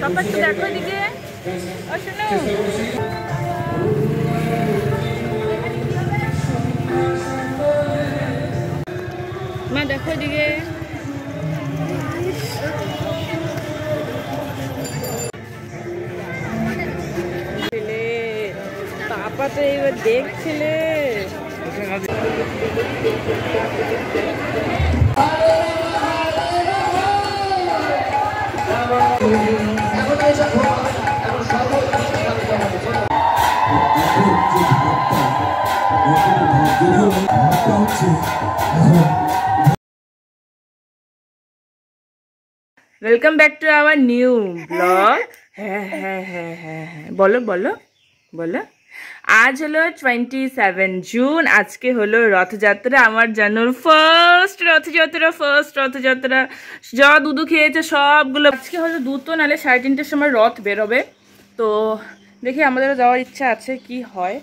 পাপা কি দেখো এদিকে মা দেখো এদিকে পাপা তো এবার দেখছিলে welcome back to our new blog बोलो बोलो बोलो आज हलो 27 जून आज के हलो रथयात्रा आमार जानूर फार्स्ट रथयात्रा जा दूध खेয়েছে সবগুলো আজকে হলো দুধ তো নালে 3:30টার সময় রথ বের হবে তো দেখি আমাদেরও যাওয়ার ইচ্ছা আছে কি হয়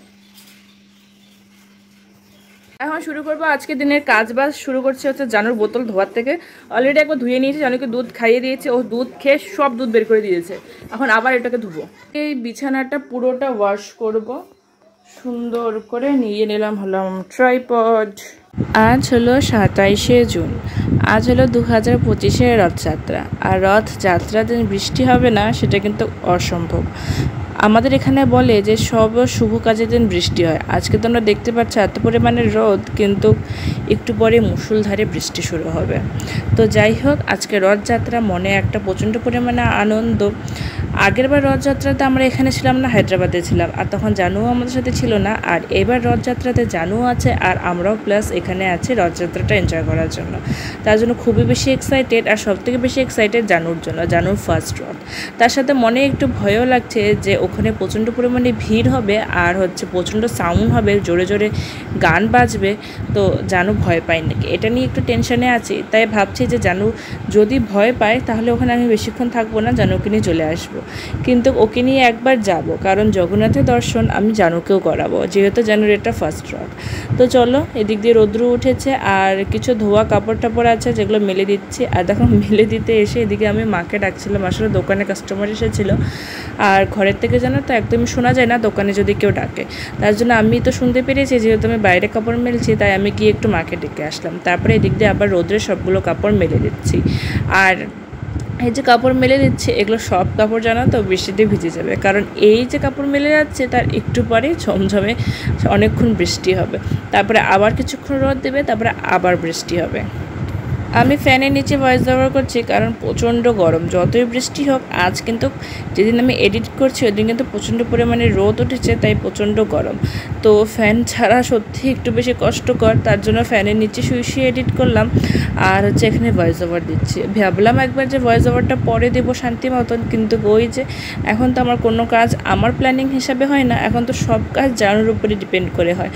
এখন শুরু করব আজকে দিনের কাজবাজ শুরু করছে হচ্ছে জানুর বোতল ধোয়ার থেকে অলরেডি একবার ধুয়ে নিয়েছি জানুকে দুধ খাইয়ে দিয়েছে ও দুধ খেয়ে সব দুধ বের করে দিয়েছে এখন আবার এটাকে ধুবো এই বিছানাটা পুরোটা ওয়াশ করব সুন্দর করে নিয়ে নিলাম হলাম ট্রাইপড আজ হলো 27 জুন আজ হলো 2025-এর রথযাত্রা আর রথযাত্রাতে বৃষ্টি হবে না সেটা কিন্তু অসম্ভব আমাদের এখানে বলে যে সব শুভ কাজের দিন বৃষ্টি হয় আজকে তো আমরা দেখতে পাচ্ছি এত পরিমাণে রোদ কিন্তু একটু পরে মুষলধারে বৃষ্টি শুরু হবে তো যাই হোক আজকে রথযাত্রা মনে একটা প্রচণ্ড পরিমাণে আনন্দ আগেরবার রথযাত্রাতে আমরা এখানে ছিলাম না হায়দ্রাবাদে ছিলাম আর তখন জানুও আমাদের সাথে ছিল না আর এবার রথযাত্রাতে জানুও আছে আর আমরাও প্লাস এখানে আছি রথযাত্রাটা এনজয় করার জন্য তার জন্য খুবই বেশি এক্সাইটেড আর সবথেকে বেশি এক্সাইটেড জানুর জন্য জানুর ফার্স্ট রথ তার সাথে মনে একটু ভয়ও লাগছে যে ওখানে প্রচণ্ড পরিমাণে ভিড় হবে আর হচ্ছে প্রচণ্ড সাউন্ড হবে জোরে জোরে গান বাজবে তো জানু ভয় পায় নাকি এটা নিয়ে একটু টেনশনে আছি তাই ভাবছি যে জানু যদি ভয় পায় তাহলে ওখানে আমি বেশিক্ষণ থাকবো না জানুকে নিয়ে চলে আসবো কিন্তু ওকে নিয়ে একবার যাব কারণ জগন্নাথের দর্শন আমি জানুকেও করাবো যেহেতু জানুর এটা ফার্স্ট রথ তো চলো এদিক দিয়ে রৌদ্র উঠেছে আর কিছু ধোয়া কাপড় টাপড় আছে যেগুলো মেলে দিচ্ছি আর দেখো মেলে দিতে এসে এদিকে আমি মাকে ডাকছিলাম আসলে দোকানে কাস্টমার এসেছিলো আর ঘরের থেকে জানো তো একদমই শোনা যায় না দোকানে যদি কেউ ডাকে তার জন্য আমি তো শুনতে পেরেছি যেহেতু আমি বাইরে কাপড় মেলছি তাই আমি গিয়ে একটু মাকে ডেকে আসলাম তারপরে এদিক দিয়ে আবার রোদ্রে সবগুলো কাপড় মেলে দিচ্ছি আর এই যে কাপড় মেলে দিচ্ছে এগুলো সব কাপড় জানো তো বৃষ্টিতে ভিজে যাবে কারণ এই যে কাপড় মেলে যাচ্ছে তার একটু পরে ঝমঝমে অনেকক্ষণ বৃষ্টি হবে তারপরে আবার কিছুক্ষণ রোদ দেবে তারপরে আবার বৃষ্টি হবে আমি ফ্যানের নিচে ভয়েস ওভার করছি কারণ প্রচণ্ড গরম যতই বৃষ্টি হোক আজ কিন্তু যেদিন আমি এডিট করছি ওই দিন কিন্তু প্রচণ্ড পরিমাণে রোদ উঠেছে তাই প্রচণ্ড গরম তো ফ্যান ছাড়া সত্যি একটু বেশি কষ্টকর তার জন্য ফ্যানের নিচে শুয়ে শুয়ে এডিট করলাম আর হচ্ছে এখানে ভয়েস ওভার দিচ্ছি ভাবলাম একবার যে ভয়েস ওভারটা পরে দেবো শান্তি মতন কিন্তু ওই যে এখন তো আমার কোনো কাজ আমার প্ল্যানিং হিসাবে হয় না এখন তো সব কাজ জানুর উপরে ডিপেন্ড করে হয়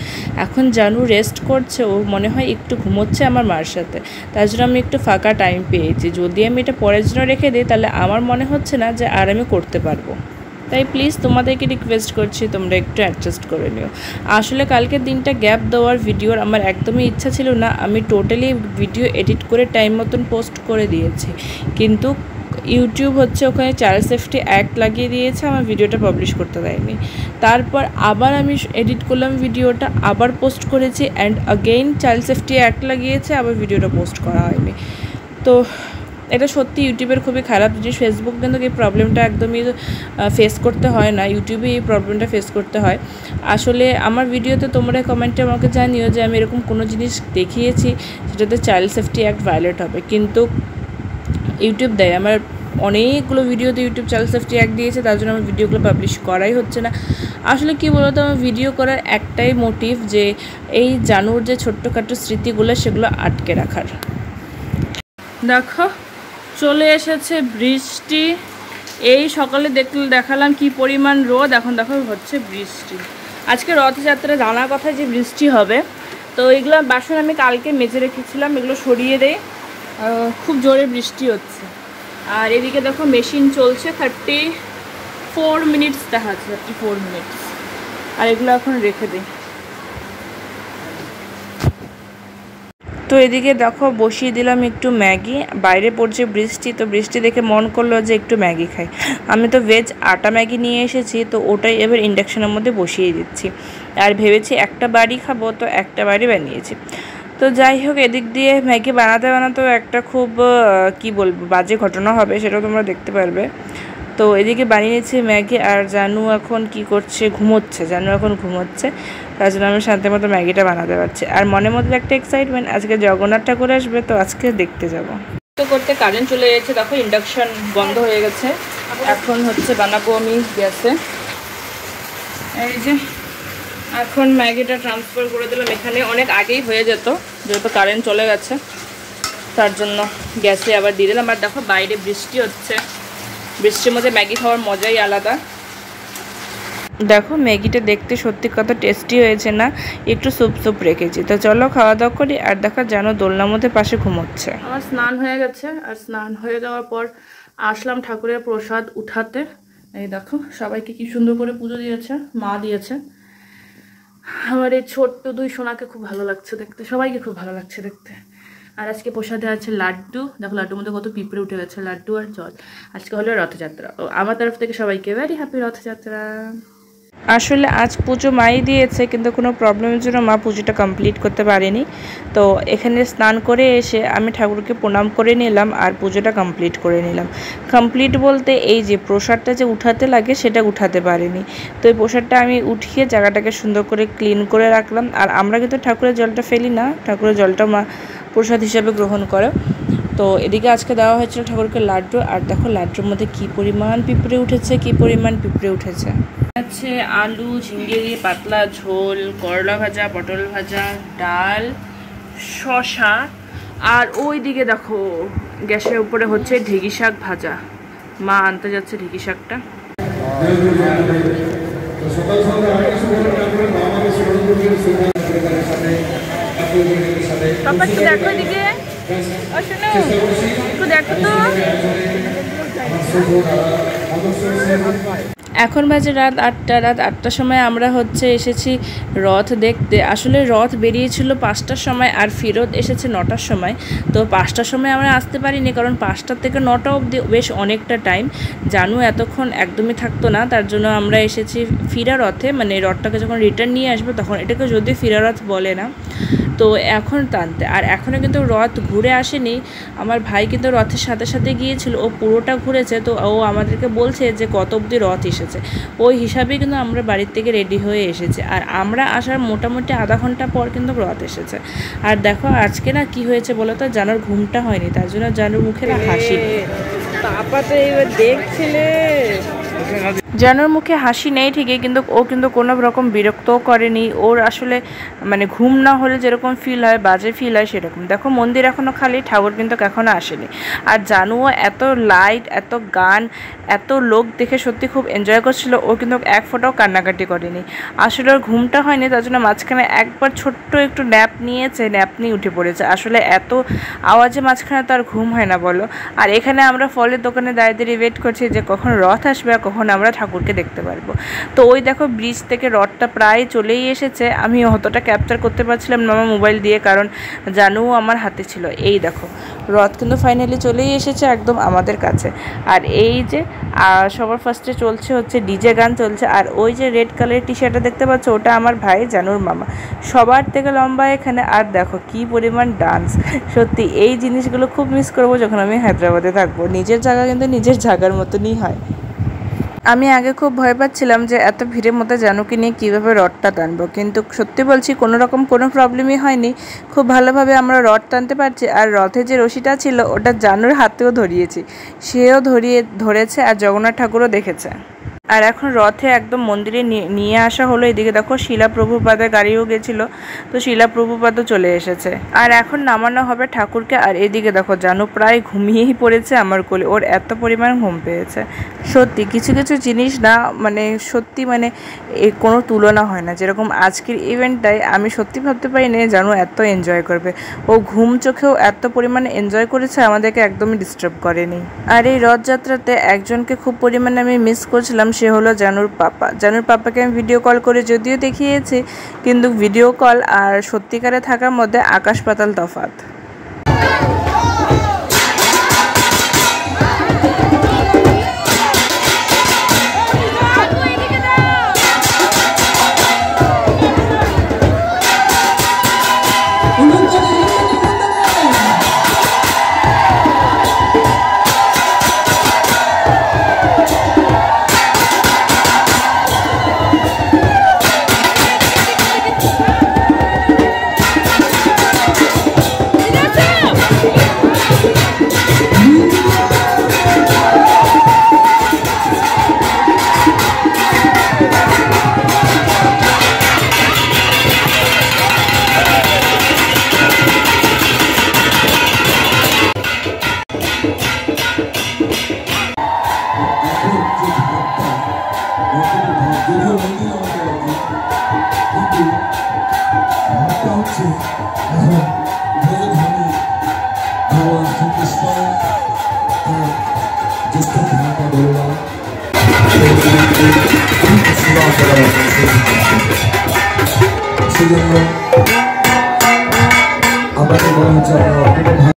এখন জানু রেস্ট করছে ও মনে হয় একটু ঘুমোচ্ছে আমার মার সাথে তার জন্য আমি একটু ফাঁকা টাইম পেয়েছি যদি আমি এটা পরের জন্য রেখে দিই তাহলে আমার মনে হচ্ছে না যে আর আমি করতে পারবো তাই প্লিজ তোমাদেরকে রিকোয়েস্ট করছি তোমরা একটু অ্যাডজাস্ট করে নিও আসলে কালকের দিনটা গ্যাপ দেওয়ার ভিডিওর আমার একদমই ইচ্ছা ছিল না আমি টোটালি ভিডিও এডিট করে টাইম মতন পোস্ট করে দিয়েছি কিন্তু ইউটিউব হচ্ছে ওখানে চাইল্ড সেফটি অ্যাক্ট লাগিয়ে দিয়েছে আমার ভিডিওটা পাবলিশ করতে দেয়নি তারপর আবার আমি এডিট করলাম ভিডিওটা আবার পোস্ট করেছি and again child safety act লাগিয়েছে আবার ভিডিওটা পোস্ট করা হয়নি তো এটা সত্যি ইউটিউবের খুবই খারাপ জিনিস ফেসবুক কিন্তু এই প্রবলেমটা একদমই ফেস করতে হয় না ইউটিউবে এই প্রবলেমটা ফেস করতে হয় আসলে আমার ভিডিওতে তোমরা কমেন্টে আমাকে জানিও যে আমি এরকম কোনো জিনিস দেখিয়েছি সেটাতে চাইল্ড সেফটি অ্যাক্ট ভায়োলেট হবে কিন্তু ইউটিউব দেয় আমার অনেকগুলো ভিডিওতে ইউটিউব চাইল্ড সেফটি অ্যাক্ট দিয়েছে তার জন্য আমার ভিডিওগুলো পাবলিশ করাই হচ্ছে না আসলে কি বলতো আমার ভিডিও করার একটাই মোটিভ যে এই জানুর যে ছোট্টখাটো স্মৃতিগুলো সেগুলো আটকে রাখার দেখো চলে এসেছে বৃষ্টি এই সকালে দেখালাম কি পরিমাণ রোদ এখন দেখো হচ্ছে বৃষ্টি আজকে রথযাত্রা জানার কথা যে বৃষ্টি হবে তো এগুলো বাসন আমি কালকে মেজে রেখেছিলাম এগুলো সরিয়ে দেই খুব জোরে বৃষ্টি হচ্ছে আর এদিকে দেখো মেশিন চলছে 34 মিনিটস দেখাচ্ছে 34 মিনিটস আর এগুলো এখন রেখে দিই তো এদিকে দেখো বসিয়ে দিলাম একটু ম্যাগি। বাইরে পড়ছে বৃষ্টি, তো বৃষ্টি দেখে মন করলো যে একটু ম্যাগি খাই। আমি তো ভেজ আটা ম্যাগি নিয়ে এসেছি, তো ওটাই এবার ইন্ডাকশনের মধ্যে বসিয়ে দিচ্ছি। আর ভেবেছি একটা বাড়ি খাবো, তো একটা বাড়ি বানিয়েছি। তো যাই হোক, এদিক দিয়ে ম্যাগি বানাতে বানাতেও একটা খুব কি বলবো বাজে ঘটনা হবে, সেটাও তোমরা দেখতে পারবে। তো এদিকে বানিয়েছি ম্যাগি, আর জানু এখন কি করছে, ঘুমোচ্ছে। জানু এখন ঘুমোচ্ছে, তার জন্য আমি শান্তি মতো ম্যাগিটা বানাতে পারছি। আর মনের মধ্যে একটা এক্সাইটমেন্ট, আজকে জগন্নাথ ঠাকুর আসবে, তো আজকে দেখতে যাব। তো করতে কারেন্ট চলে গেছে, দেখো ইন্ডাকশন বন্ধ হয়ে গেছে। এখন হচ্ছে বানাবো আমি গ্যাসে। এই যে এখন ম্যাগিটা ট্রান্সফার করে দিলাম এখানে। অনেক আগেই হয়ে যেত, যেহেতু কারেন্ট চলে গেছে, তার জন্য গ্যাসে আবার দিয়ে দিলাম। আর দেখো বাইরে বৃষ্টি হচ্ছে, বৃষ্টির মধ্যে ম্যাগি খাওয়ার মজাই আলাদা। দেখো ম্যাগিটা দেখতে সত্যি কত টেস্টি হয়েছে না, একটু স্যুপ স্যুপ রেখেছি। তো চলো খাওয়া দাওয়া করি। আর দেখো জানো দোলনার মধ্যে পাশে ঘুমোচ্ছে। আমার স্নান হয়ে গেছে, আর স্নান হয়ে যাওয়ার পর আসলাম ঠাকুরের প্রসাদ উঠাতে। এই দেখো সবাইকে কি সুন্দর করে পুজো দিয়েছে, মা দিয়েছে। আমার এই ছোট্ট দুই সোনাকে খুব ভালো লাগছে দেখতে, সবাইকে খুব ভালো লাগছে দেখতে। আর আজকে প্রসাদে আছে লাড্ডু, দেখো লাড্ডুর মধ্যে কত পিঁপড়ে উঠে গেছে, লাড্ডু আর জল। আজকে হলো রথযাত্রা। ও আমার তরফ থেকে সবাইকে ভেরি হ্যাপি রথযাত্রা। আসলে আজ পুজো মাই দিয়েছে, কিন্তু কোনো প্রবলেমের জন্য মা পুজোটা কমপ্লিট করতে পারেনি। তো এখানে স্নান করে এসে আমি ঠাকুরকে প্রণাম করে নিলাম, আর পুজোটা কমপ্লিট করে নিলাম। কমপ্লিট বলতে এই যে প্রসাদটা যে উঠাতে লাগে সেটা উঠাতে পারিনি। তো এই প্রসাদটা আমি উঠিয়ে জায়গাটাকে সুন্দর করে ক্লিন করে রাখলাম। আর আমরা কিন্তু ঠাকুরের জলটা ফেলি না, ঠাকুরের জলটা মা প্রসাদ হিসাবে গ্রহণ করে। তো এদিকে আজকে দেওয়া হয়েছিল ঠাকুরকে লাড্ডু। আর দেখো লাড্ডুর মধ্যে কি পরিমাণ পিঁপড়ে উঠেছে, কি পরিমাণ পিঁপড়ে উঠেছে। আছে আলু ঝিঙ্গে দিয়ে পাতলা ঝোল, করলা ভাজা, পটল ভাজা, ডাল, শসা। আর ওই দিকে দেখো গ্যাসের উপরে হচ্ছে ঢেঁকি শাক ভাজা। মা আনতে যাচ্ছে ঢেঁকি শাকটা। দেখো এদিকে, একটু দেখো তো। এখন বাজে রাত 8টা। রাত 8টার সময় আমরা হচ্ছে এসেছি রথ দেখতে। আসলে রথ বেরিয়েছিল 5টার সময়, আর ফেরত এসেছে 9টার সময়। তো 5টার সময় আমরা আসতে পারিনি, কারণ 5টা থেকে 9টা অবধি বেশ অনেকটা টাইম। জানু এতক্ষণ একদমই থাকতো না, তার জন্য আমরা এসেছি ফিরা রথে। মানে রথটাকে যখন রিটার্ন নিয়ে আসবো তখন, এটাকে যদি ফিরা রথ বলে না, তো এখন টানতে। আর এখনও কিন্তু রথ ঘুরে আসেনি। আমার ভাই কিন্তু রথের সাথে সাথে গিয়েছিল, ও পুরোটা ঘুরেছে। তো ও আমাদেরকে বলছে যে কত অবধি রথ এসেছে। ওই হিসাবেই কিন্তু আমরা বাড়ির থেকে রেডি হয়ে এসেছি। আর আমরা আসার মোটামুটি আধা ঘন্টা পর কিন্তু রথ এসেছে। আর দেখো আজকে না কি হয়েছে বলো তো, জানুর ঘুমটা হয়নি, তার জন্য জানুর মুখে না হাসি নেই। এবার দেখছিলে জানুর মুখে হাসি নেই ঠিকই, কিন্তু ও কিন্তু কোনো রকম বিরক্তও করেনি। ওর আসলে মানে ঘুম না হলে যেরকম ফিল হয়, বাজে ফিল হয় সেরকম। দেখো মন্দির এখনও খালি, ঠাকুর কিন্তু এখনও আসেনি। আর জানুও এত লাইট, এত গান, এত লোক দেখে সত্যি খুব এনজয় করছিল। ও কিন্তু এক ফোঁটাও কান্নাকাটি করেনি। আসলে ওর ঘুমটা হয়নি, তার জন্য মাঝখানে একবার ছোট্ট একটু ন্যাপ নিয়েছে, ন্যাপ নিয়ে উঠে পড়েছে। আসলে এত আওয়াজে মাঝখানে তো আর ঘুম হয় না বলো। আর এখানে আমরা ফলের দোকানে দাঁড়িয়ে দাঁড়িয়ে ওয়েট করছি যে কখন রথ আসবে আর কখন আমরা ঠাকুরকে দেখতে পারবো। তো ওই দেখো ব্রিজ থেকে রথটা প্রায় চলেই এসেছে। আমি অতটা ক্যাপচার করতে পারছিলাম না আমার মোবাইল দিয়ে, কারণ জানুও আমার হাতে ছিল। এই দেখো রথ কিন্তু ফাইনালি চলেই এসেছে একদম আমাদের কাছে। আর এই যে সবার ফার্স্টে চলছে হচ্ছে ডিজে গান চলছে। আর ওই যে রেড কালারের টি শার্টটা দেখতে পাচ্ছ, ওটা আমার ভাই জানুর মামা, সবার থেকে লম্বা এখানে। আর দেখো কি পরিমাণ ডান্স। সত্যি এই জিনিসগুলো খুব মিস করবো যখন আমি হায়দ্রাবাদে থাকবো। নিজের জায়গা কিন্তু নিজের জায়গার মতনই হয়। আমি আগে খুব ভয় পাচ্ছিলাম যে এত ভিড়ের মধ্যে জানুকে নিয়ে কীভাবে রথটা টানবো, কিন্তু সত্যি বলছি কোনো রকম কোনো প্রবলেমই হয়নি। খুব ভালোভাবে আমরা রথ টানতে পারছি। আর রথে যে রশিটা ছিল ওটা জানুর হাতেও ধরিয়েছি, সেও ধরেছে, আর জগন্নাথ ঠাকুরও দেখেছে। আর এখন রথে একদম মন্দিরে নিয়ে আসা হলো। এদিকে দেখো শিলা প্রভুপাদের গাড়িও গেছিলো, তো শিলা প্রভুপাদও চলে এসেছে। আর এখন নামানো হবে ঠাকুরকে। আর এদিকে দেখো জানু প্রায় ঘুমিয়েই পড়েছে আমার কোলে, ওর এত পরিমাণ ঘুম পেয়েছে। সত্যি কিছু কিছু জিনিস না মানে সত্যি মানে কোনো তুলনা হয় না। যেরকম আজকের ইভেন্টটাই আমি সত্যি ভাবতে পারি না জানু এত এনজয় করবে। ও ঘুম চোখেও এত পরিমাণে এনজয় করেছে, আমাদেরকে একদমই ডিস্টার্ব করেনি। আর এই রথযাত্রাতে একজনকে খুব পরিমাণে আমি মিস করছিলাম, সে হলো জানুর পাপা। জানুর পাপাকে আমি ভিডিও কল করে যদিও দেখিয়েছি, কিন্তু ভিডিও কল আর সত্যিকারে থাকার মধ্যে আকাশ পাতাল তফাৎ। সেজন্য আমাদের মনে হচ্ছে